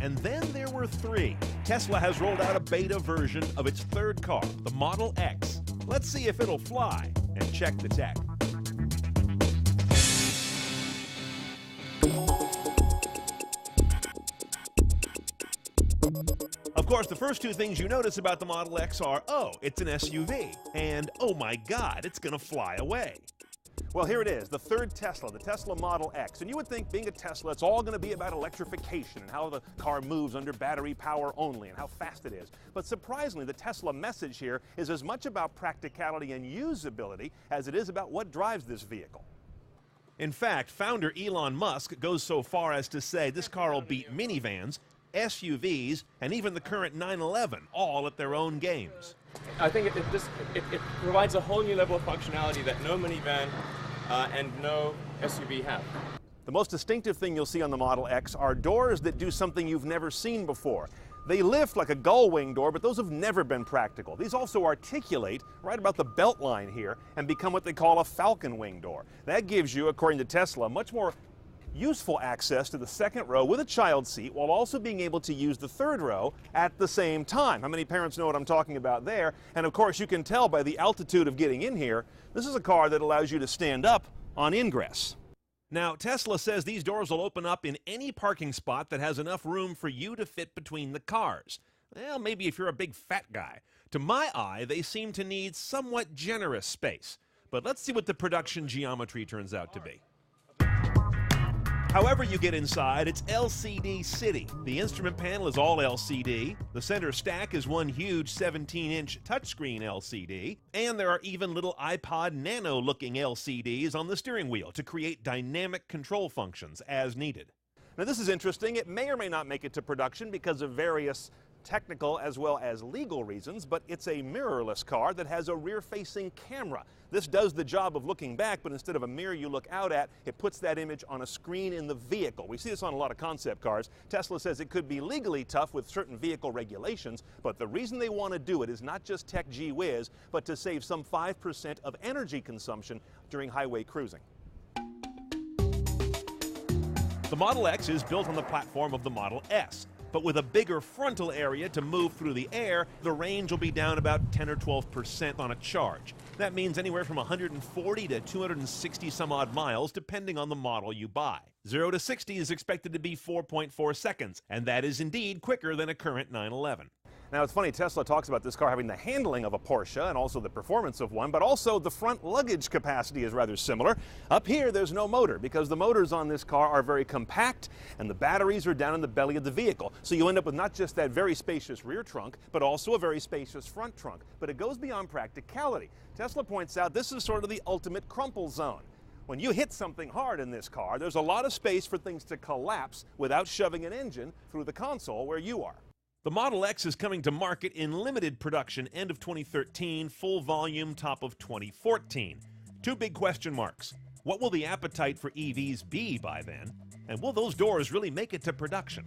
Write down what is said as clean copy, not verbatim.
And then there were three. Tesla has rolled out a beta version of its third car, the Model X. Let's see if it'll fly and check the tech. Of course, the first two things you notice about the Model X are, oh, it's an SUV, and oh my God, it's gonna fly away. Well, here it is, the third Tesla, the Tesla Model X. And you would think, being a Tesla, it's all going to be about electrification and how the car moves under battery power only and how fast it is. But surprisingly, the Tesla message here is as much about practicality and usability as it is about what drives this vehicle. In fact, founder Elon Musk goes so far as to say this car will beat minivans, SUVs, and even the current 911, all at their own games. I think it provides a whole new level of functionality that no minivan and no SUV have. The most distinctive thing you'll see on the Model X are doors that do something you've never seen before. They lift like a gull wing door, but those have never been practical. These also articulate right about the belt line here and become what they call a falcon wing door. That gives you, according to Tesla, much more useful access to the second row with a child seat while also being able to use the third row at the same time. How many parents know what I'm talking about there? And of course, you can tell by the altitude of getting in here, this is a car that allows you to stand up on ingress. Now, Tesla says these doors will open up in any parking spot that has enough room for you to fit between the cars. Well, maybe if you're a big fat guy. To my eye, they seem to need somewhat generous space. But let's see what the production geometry turns out to be. However you get inside, it's LCD City. The instrument panel is all LCD. The center stack is one huge 17-inch touchscreen LCD. And there are even little iPod Nano-looking LCDs on the steering wheel to create dynamic control functions as needed. Now this is interesting. It may or may not make it to production because of various technical as well as legal reasons, but it's a mirrorless car that has a rear-facing camera. This does the job of looking back, but instead of a mirror you look out at, it puts that image on a screen in the vehicle. We see this on a lot of concept cars. Tesla says it could be legally tough with certain vehicle regulations, but the reason they want to do it is not just tech gee whiz, but to save some 5% of energy consumption during highway cruising. The Model X is built on the platform of the Model S. But with a bigger frontal area to move through the air, the range will be down about 10 or 12% on a charge. That means anywhere from 140 to 260 some odd miles, depending on the model you buy. 0 to 60 is expected to be 4.4 seconds, and that is indeed quicker than a current 911. Now, it's funny, Tesla talks about this car having the handling of a Porsche and also the performance of one, but also the front luggage capacity is rather similar. Up here, there's no motor because the motors on this car are very compact and the batteries are down in the belly of the vehicle. So you end up with not just that very spacious rear trunk, but also a very spacious front trunk. But it goes beyond practicality. Tesla points out this is sort of the ultimate crumple zone. When you hit something hard in this car, there's a lot of space for things to collapse without shoving an engine through the console where you are. The Model X is coming to market in limited production end of 2013, full volume top of 2014. Two big question marks. What will the appetite for EVs be by then? And will those doors really make it to production?